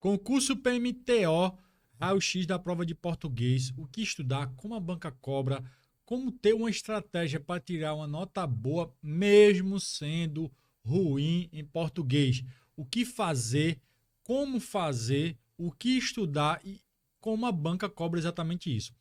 Concurso PMTO, raio-x da prova de português, o que estudar, como a banca cobra, como ter uma estratégia para tirar uma nota boa, mesmo sendo ruim em português. O que fazer, como fazer, o que estudar e como a banca cobra exatamente isso.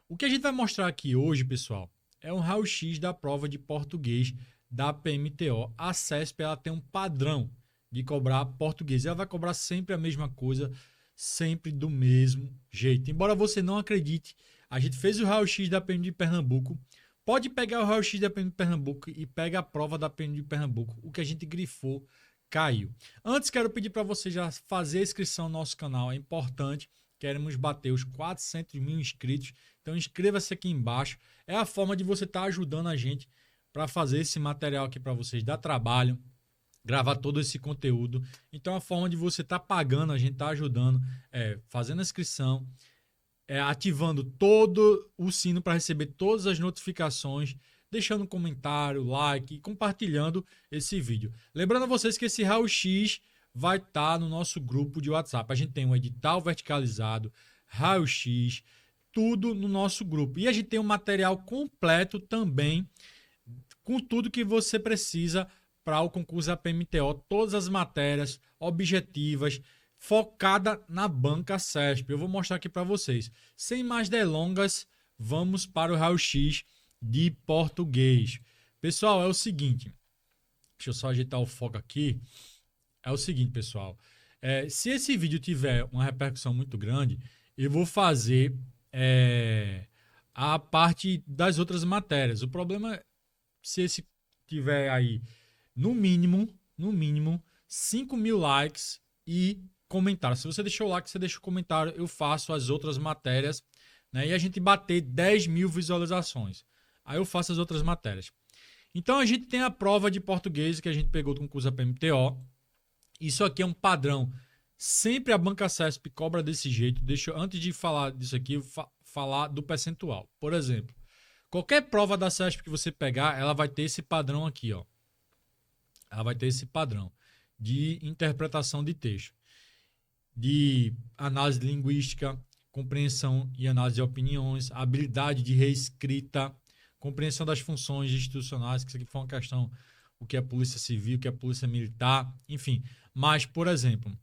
O que a gente vai mostrar aqui hoje, pessoal, é um raio-x da prova de português da PMTO. A CESP ela tem um padrão de cobrar português. Ela vai cobrar sempre a mesma coisa, sempre do mesmo jeito. Embora você não acredite, a gente fez o raio-x da PM de Pernambuco. Pode pegar o raio-x da PM de Pernambuco e pega a prova da PM de Pernambuco. O que a gente grifou caiu. Antes, quero pedir para você já fazer a inscrição no nosso canal. É importante. Queremos bater os 400 mil inscritos. Então, inscreva-se aqui embaixo. É a forma de você estar ajudando a gente para fazer esse material aqui para vocês, dar trabalho, gravar todo esse conteúdo. Então, a forma de você estar pagando, a gente está ajudando, fazendo a inscrição, ativando todo o sino para receber todas as notificações, deixando um comentário, like e compartilhando esse vídeo. Lembrando a vocês que esse raio-x vai estar no nosso grupo de WhatsApp. A gente tem um edital verticalizado, raio-x, tudo no nosso grupo. E a gente tem um material completo também, com tudo que você precisa para o concurso da PMTO, todas as matérias objetivas, focada na banca CESP. Eu vou mostrar aqui para vocês. Sem mais delongas, vamos para o raio-x de português. Pessoal, é o seguinte. Deixa eu só ajeitar o foco aqui. É o seguinte, pessoal. Se esse vídeo tiver uma repercussão muito grande, eu vou fazer a parte das outras matérias. O problema é se esse tiver aí no mínimo 5 mil likes e comentários. Se você deixou o like, você deixa o comentário, eu faço as outras matérias, né? E a gente bater 10 mil visualizações. Aí eu faço as outras matérias. Então a gente tem a prova de português que a gente pegou do concurso da PMTO. Isso aqui é um padrão. Sempre a banca CESP cobra desse jeito. Antes de falar disso aqui, falar do percentual. Por exemplo, qualquer prova da CESP que você pegar, ela vai ter esse padrão aqui, ó. Ela vai ter esse padrão de interpretação de texto, de análise linguística, compreensão e análise de opiniões, habilidade de reescrita, compreensão das funções institucionais, que isso aqui foi uma questão, o que é polícia civil, o que é polícia militar, enfim. Mas, por exemplo,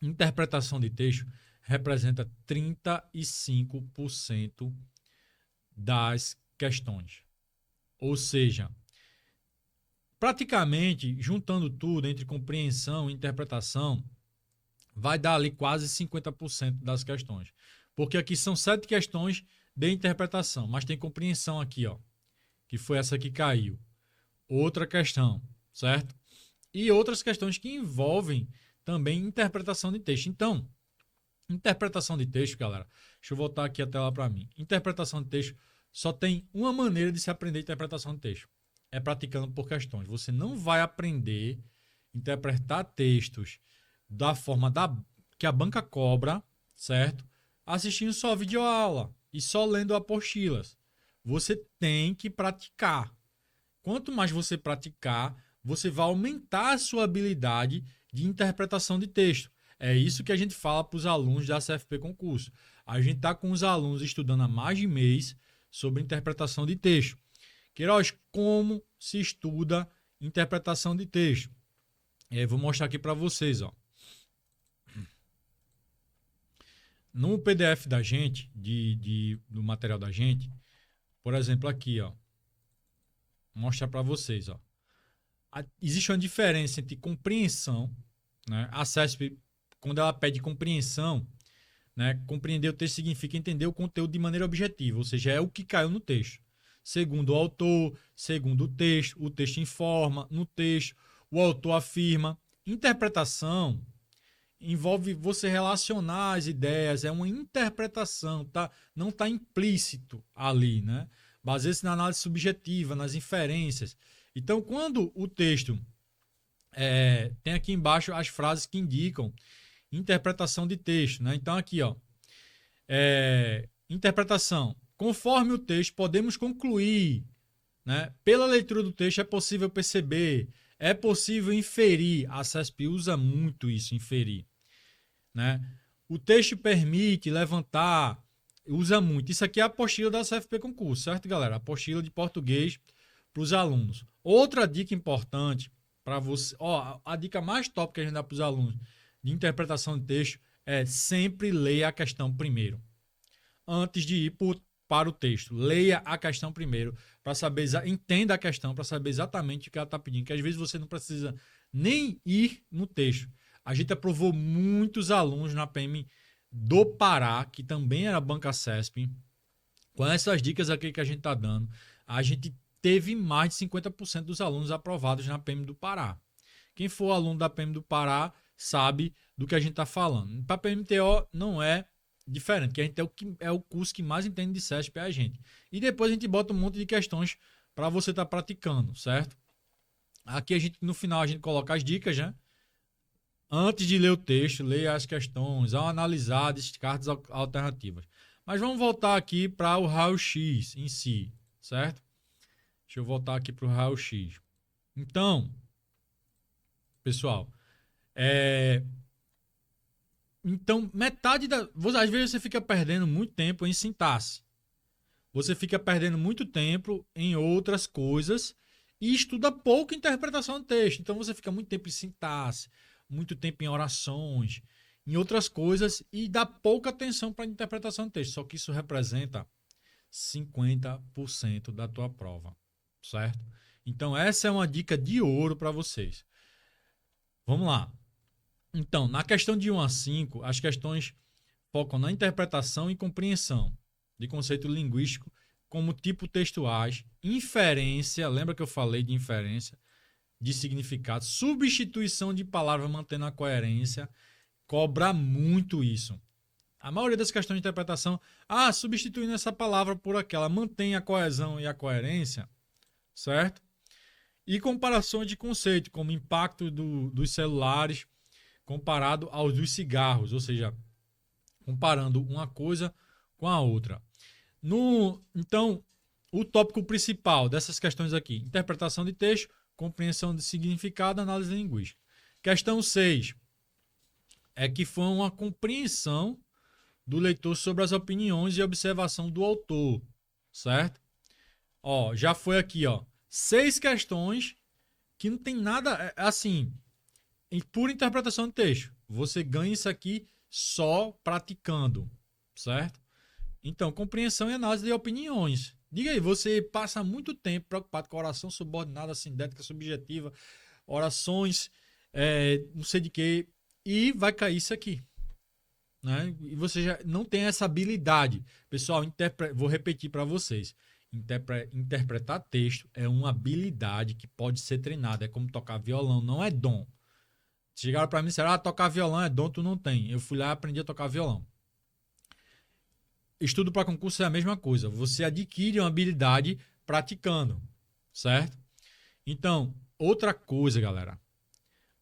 interpretação de texto representa 35% das questões. Ou seja, praticamente, juntando tudo entre compreensão e interpretação, vai dar ali quase 50% das questões. Porque aqui são 7 questões de interpretação, mas tem compreensão aqui, ó, que foi essa que caiu. Outra questão, certo? E outras questões que envolvem também interpretação de texto. Então, interpretação de texto, galera, deixa eu voltar aqui a tela para mim. Interpretação de texto só tem uma maneira de se aprender interpretação de texto. É praticando por questões. Você não vai aprender a interpretar textos da forma que a banca cobra, certo? Assistindo só videoaula e só lendo apostilas. Você tem que praticar. Quanto mais você praticar, você vai aumentar a sua habilidade de interpretação de texto. É isso que a gente fala para os alunos da CFP Concurso. A gente está com os alunos estudando há mais de mês sobre interpretação de texto. Queiroz, como se estuda interpretação de texto? Vou mostrar aqui para vocês, ó. No PDF da gente, do material da gente, por exemplo, aqui, ó, vou mostrar para vocês, ó. Existe uma diferença entre compreensão, né? A CESP, quando ela pede compreensão, né? Compreender o texto significa entender o conteúdo de maneira objetiva, ou seja, é o que caiu no texto. Segundo o autor, segundo o texto informa, no texto, o autor afirma. Interpretação envolve você relacionar as ideias, é uma interpretação, tá? Não está implícito ali, né? Baseia-se na análise subjetiva, nas inferências. Então, quando o texto tem aqui embaixo as frases que indicam interpretação de texto, né? Então, aqui, ó, interpretação. Conforme o texto, podemos concluir, né? Pela leitura do texto é possível perceber, é possível inferir. A CESP usa muito isso, inferir. né? O texto permite levantar, usa muito. Isso aqui é a apostila da CFP Concurso, certo, galera? A apostila de português para os alunos. Outra dica importante para você, ó, a dica mais top que a gente dá para os alunos de interpretação de texto é sempre leia a questão primeiro. Antes de ir para o texto, leia a questão primeiro para saber, entenda a questão para saber exatamente o que ela está pedindo, que às vezes você não precisa nem ir no texto. A gente aprovou muitos alunos na PM do Pará, que também era banca CESP. Com essas dicas aqui que a gente está dando, a gente teve mais de 50% dos alunos aprovados na PM do Pará. Quem for aluno da PM do Pará sabe do que a gente está falando. Para a PMTO não é diferente, que a gente é o curso que mais entende de CESP é a gente. E depois a gente bota um monte de questões para você estar praticando, certo? Aqui no final a gente coloca as dicas, né? Antes de ler o texto, leia as questões, ao analisar, descarte as alternativas. Mas vamos voltar aqui para o raio-x em si, certo? Deixa eu voltar aqui para o raio-x. Então, pessoal, então, metade da... Às vezes você fica perdendo muito tempo em sintaxe. Você fica perdendo muito tempo em outras coisas e estuda pouco interpretação do texto. Então, você fica muito tempo em sintaxe, muito tempo em orações, em outras coisas e dá pouca atenção para a interpretação do texto. Só que isso representa 50% da tua prova, certo? Então, essa é uma dica de ouro para vocês. Vamos lá. Então, na questão de 1 a 5, as questões focam na interpretação e compreensão de conceito linguístico como tipo textuais, inferência, lembra que eu falei de inferência, de significado, substituição de palavra mantendo a coerência, cobra muito isso. A maioria das questões de interpretação, substituindo essa palavra por aquela, mantém a coesão e a coerência, certo? E comparações de conceito, como impacto dos celulares comparado aos dos cigarros, ou seja, comparando uma coisa com a outra. Então, o tópico principal dessas questões aqui, interpretação de texto, compreensão de significado, análise linguística. Questão 6 é que foi uma compreensão do leitor sobre as opiniões e observação do autor, certo? Ó, já foi aqui, ó, 6 questões que não tem nada, assim, por interpretação de texto. Você ganha isso aqui só praticando, certo? Então, compreensão e análise de opiniões. Diga aí, você passa muito tempo preocupado com oração subordinada, sindética, subjetiva, orações, não sei de quê, e vai cair isso aqui. Né? E você já não tem essa habilidade. Pessoal, vou repetir para vocês. Interpretar texto é uma habilidade que pode ser treinada. É como tocar violão, não é dom. Chegaram para mim e disseram, tocar violão é dom, tu não tem. Eu fui lá e aprendi a tocar violão. Estudo para concurso é a mesma coisa. Você adquire uma habilidade praticando, certo? Então, outra coisa, galera.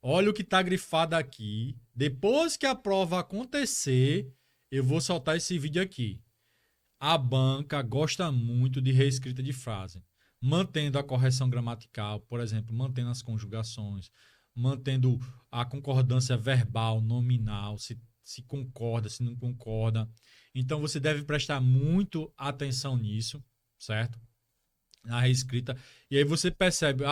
Olha o que está grifado aqui. Depois que a prova acontecer, eu vou soltar esse vídeo aqui. A banca gosta muito de reescrita de frase. Mantendo a correção gramatical, por exemplo, mantendo as conjugações, mantendo a concordância verbal, nominal, se concorda, se não concorda. Então, você deve prestar muito atenção nisso, certo? Na reescrita. E aí você percebe,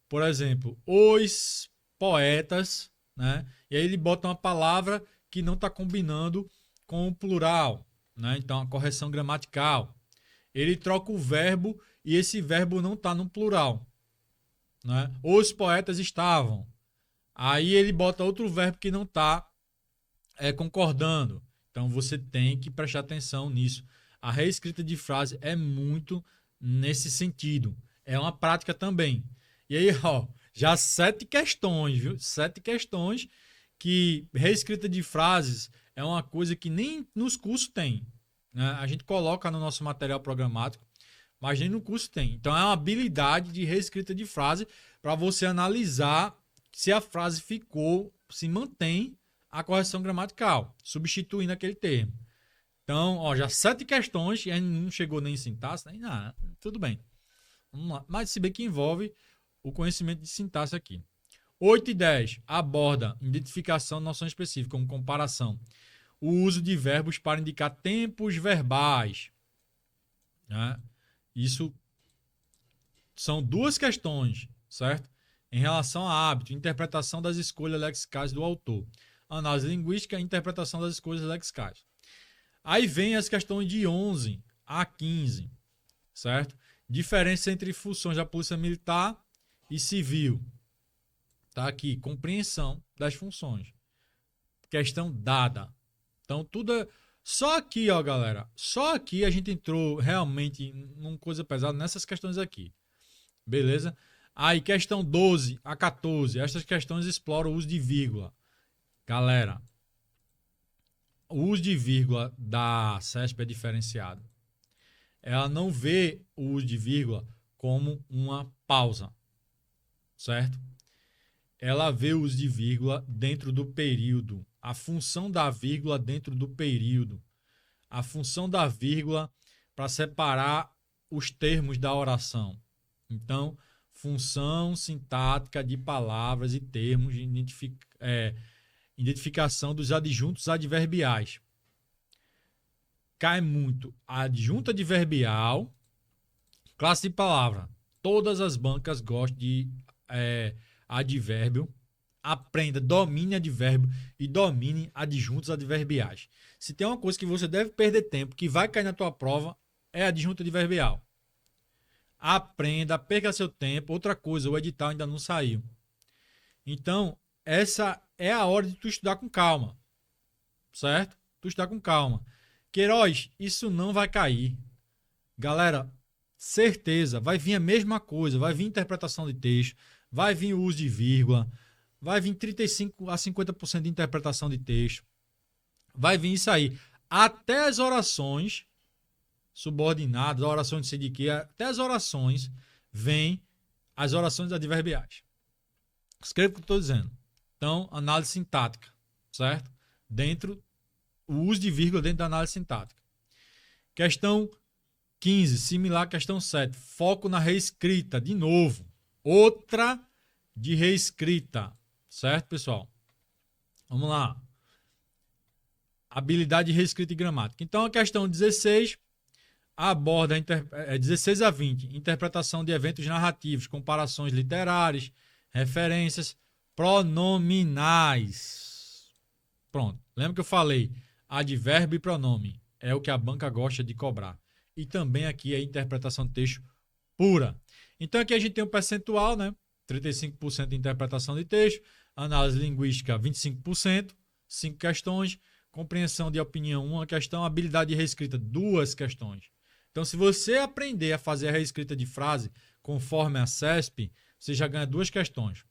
por exemplo, os poetas, né? E aí ele bota uma palavra que não está combinando com o plural, né? Então, a correção gramatical. Ele troca o verbo e esse verbo não está no plural, né? Os poetas estavam. Aí ele bota outro verbo que não está concordando. Então, você tem que prestar atenção nisso. A reescrita de frase é muito nesse sentido. É uma prática também. E aí, ó, já 7 questões, viu? 7 questões que reescrita de frases é uma coisa que nem nos cursos tem. Né? A gente coloca no nosso material programático, mas nem no curso tem. Então, é uma habilidade de reescrita de frase para você analisar se a frase se mantém a correção gramatical, substituindo aquele termo. Então, ó, já 7 questões, e não chegou nem em sintaxe, nem nada. Tudo bem. Vamos lá. Mas se bem que envolve o conhecimento de sintaxe aqui. 8 e 10 aborda identificação de noção específica, como comparação. O uso de verbos para indicar tempos verbais. Né? Isso são duas questões, certo? Em relação a hábito, interpretação das escolhas lexicais do autor. Análise linguística e interpretação das escolhas lexicais. Aí vem as questões de 11 a 15, certo? Diferença entre funções da Polícia Militar e Civil. Tá aqui, compreensão das funções. Questão dada. Então, tudo é... Só aqui, ó, galera. Só aqui a gente entrou realmente numa coisa pesada nessas questões aqui. Beleza? Aí, questão 12 a 14. Essas questões exploram o uso de vírgula. Galera, o uso de vírgula da CESP é diferenciado. Ela não vê o uso de vírgula como uma pausa. Certo? Ela vê o uso de vírgula dentro do período. A função da vírgula dentro do período. A função da vírgula para separar os termos da oração. Então, função sintática de palavras e termos de identificação dos adjuntos adverbiais. Cai muito adjunto adverbial, classe de palavra. Todas as bancas gostam de advérbio. Aprenda, domine advérbio e domine adjuntos adverbiais. Se tem uma coisa que você deve perder tempo, que vai cair na tua prova, é adjunto adverbial. Aprenda, perca seu tempo. Outra coisa, o edital ainda não saiu. Então, essa é a hora de tu estudar com calma. Certo? Tu estudar com calma. Queiroz, isso não vai cair. Galera, certeza, vai vir a mesma coisa. Vai vir interpretação de texto, vai vir o uso de vírgula, vai vir 35% a 50% de interpretação de texto. Vai vir isso aí. Até as orações subordinadas, orações de sei de quê, até as orações, vem as orações adverbiais. Escreva o que eu estou dizendo. Então, análise sintática, certo? O uso de vírgula dentro da análise sintática. Questão 15, similar à questão 7. Foco na reescrita, de novo. Outra de reescrita. Certo, pessoal? Vamos lá. Habilidade de reescrita e gramática. Então, a questão 16 aborda 16 a 20. Interpretação de eventos narrativos, comparações literárias, referências, pronominais. Pronto. Lembra que eu falei? Advérbio e pronome. É o que a banca gosta de cobrar. E também aqui é interpretação de texto pura. Então, aqui a gente tem um percentual, né? 35% de interpretação de texto, análise linguística 25%, 5 questões, compreensão de opinião 1 questão, habilidade de reescrita 2 questões. Então, se você aprender a fazer a reescrita de frase conforme a CESP, você já ganha 2 questões,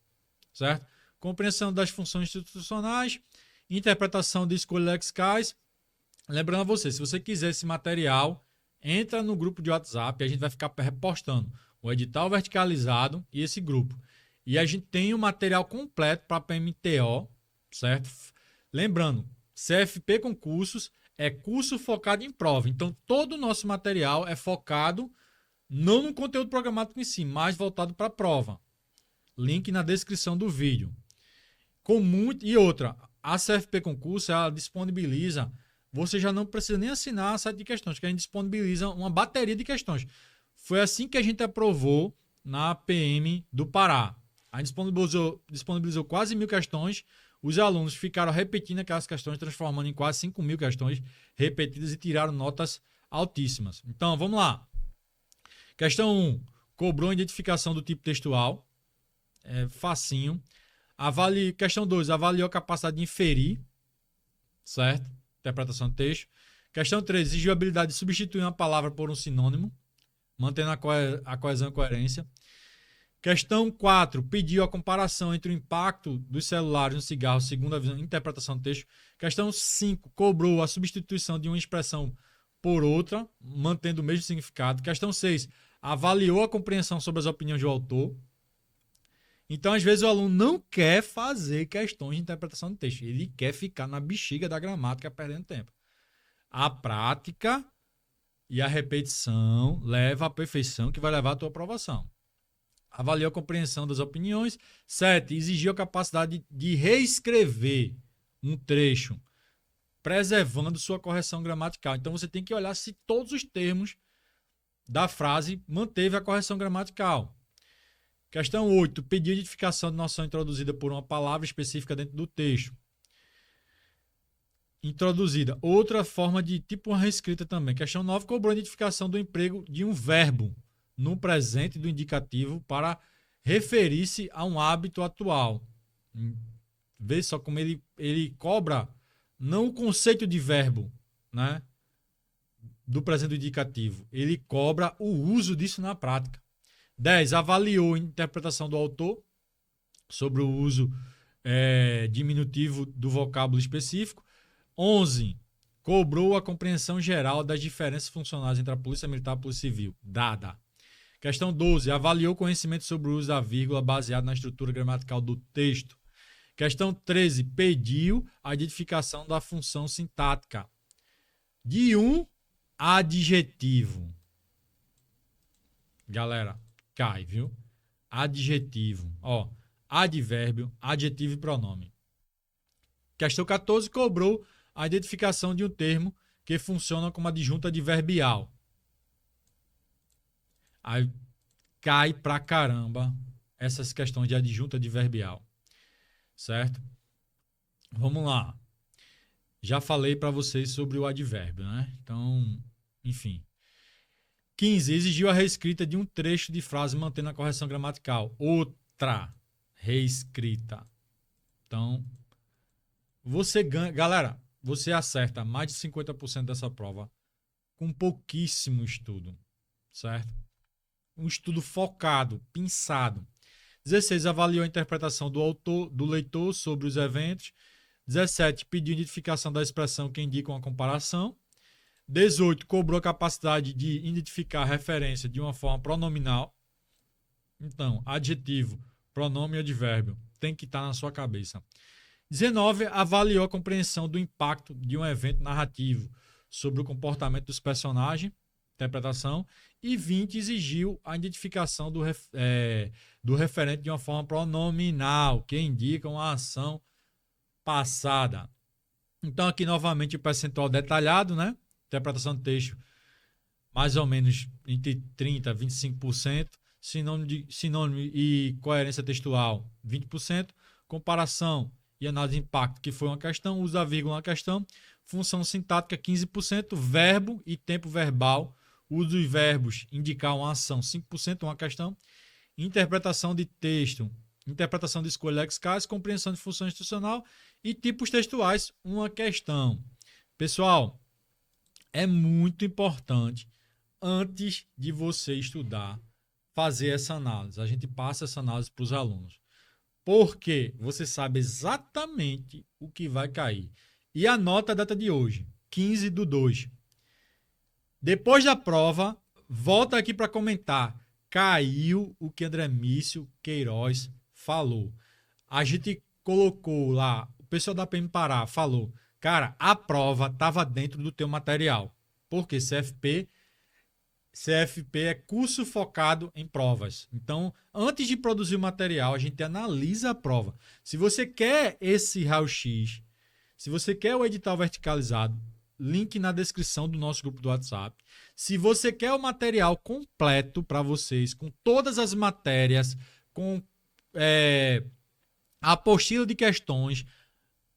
certo? Compreensão das funções institucionais, interpretação de escolhas lexicais. Lembrando a você, se você quiser esse material, entra no grupo de WhatsApp, a gente vai ficar repostando o edital verticalizado e esse grupo. E a gente tem o material completo para PMTO, certo? Lembrando, CFP Concursos é curso focado em prova. Então, todo o nosso material é focado não no conteúdo programático em si, mas voltado para a prova. Link na descrição do vídeo. E outra, a CFP Concurso, ela disponibiliza, você já não precisa nem assinar a site de questões, que a gente disponibiliza uma bateria de questões. Foi assim que a gente aprovou na PM do Pará. A gente disponibilizou quase 1.000 questões. Os alunos ficaram repetindo aquelas questões, transformando em quase 5.000 questões repetidas e tiraram notas altíssimas. Então, vamos lá. Questão 1. Cobrou a identificação do tipo textual. É facinho. Questão 2. Avaliou a capacidade de inferir. Certo? Interpretação do texto. Questão 3. Exigiu a habilidade de substituir uma palavra por um sinônimo, mantendo a coesão e coerência. Questão 4. Pediu a comparação entre o impacto dos celulares no cigarro segundo a visão, interpretação do texto. Questão 5. Cobrou a substituição de uma expressão por outra, mantendo o mesmo significado. Questão 6. Avaliou a compreensão sobre as opiniões do autor. Então, às vezes, o aluno não quer fazer questões de interpretação do texto. Ele quer ficar na bexiga da gramática perdendo tempo. A prática e a repetição leva à perfeição que vai levar à tua aprovação. avaliou a compreensão das opiniões. 7, exigiu a capacidade de reescrever um trecho, preservando sua correção gramatical. Então, você tem que olhar se todos os termos da frase manteve a correção gramatical. Questão 8, pediu identificação de noção introduzida por uma palavra específica dentro do texto. Introduzida. Outra forma de tipo uma reescrita também. Questão 9, cobrou a identificação do emprego de um verbo no presente do indicativo para referir-se a um hábito atual. Vê só como ele cobra não o conceito de verbo, né, do presente do indicativo. Ele cobra o uso disso na prática. 10, avaliou a interpretação do autor sobre o uso diminutivo do vocábulo específico. 11, cobrou a compreensão geral das diferenças funcionais entre a Polícia Militar e a Polícia Civil. Dada. Questão 12, avaliou o conhecimento sobre o uso da vírgula baseado na estrutura gramatical do texto. Questão 13, pediu a identificação da função sintática de um adjetivo. Galera, cai, viu? Adjetivo. Ó, advérbio, adjetivo e pronome. Questão 14, cobrou a identificação de um termo que funciona como adjunta adverbial. Aí cai pra caramba essas questões de adjunta adverbial. Certo? Vamos lá. Já falei para vocês sobre o advérbio, né? Então, enfim. 15. Exigiu a reescrita de um trecho de frase mantendo a correção gramatical. Outra reescrita. Então, você ganha... Galera, você acerta mais de 50% dessa prova com pouquíssimo estudo. Certo? Um estudo focado, pensado. 16, avaliou a interpretação do autor, do leitor sobre os eventos. 17, pediu identificação da expressão que indica uma comparação. 18, cobrou a capacidade de identificar a referência de uma forma pronominal. Então, adjetivo, pronome e advérbio tem que estar na sua cabeça. 19, avaliou a compreensão do impacto de um evento narrativo sobre o comportamento dos personagens, interpretação. E 20, exigiu a identificação do referente de uma forma pronominal, que indica uma ação passada. Então, aqui novamente o percentual detalhado, né? Interpretação do texto, mais ou menos entre 30% a 25%. Sinônimo e coerência textual, 20%. Comparação e análise de impacto, que foi uma questão. Uso da vírgula, uma questão. Função sintática, 15%. Verbo e tempo verbal, uso dos verbos, indicar uma ação, 5%, uma questão. Interpretação de texto, interpretação de escolha lexicais, compreensão de função institucional e tipos textuais, uma questão. Pessoal, é muito importante, antes de você estudar, fazer essa análise. A gente passa essa análise para os alunos. Porque você sabe exatamente o que vai cair. E anota a data de hoje, 15/2. Depois da prova, volta aqui para comentar. Caiu o que André Mício Queiroz falou. A gente colocou lá, o pessoal da PM Pará falou, cara, a prova estava dentro do teu material. Porque CFP é curso focado em provas. Então, antes de produzir o material, a gente analisa a prova. Se você quer esse raio-x, se você quer o edital verticalizado, link na descrição do nosso grupo do WhatsApp. Se você quer o material completo para vocês, com todas as matérias, com a apostila de questões,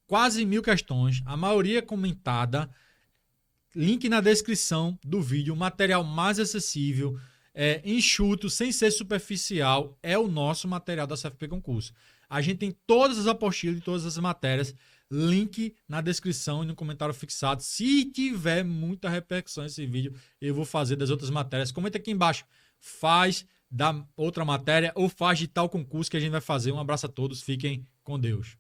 quase 1000 questões, a maioria comentada, link na descrição do vídeo, material mais acessível, enxuto, sem ser superficial, é o nosso material da CFP Concurso. A gente tem todas as apostilas de todas as matérias, link na descrição e no comentário fixado. Se tiver muita repercussão esse vídeo, eu vou fazer das outras matérias. Comenta aqui embaixo, faz da outra matéria ou faz de tal concurso que a gente vai fazer. Um abraço a todos, fiquem com Deus.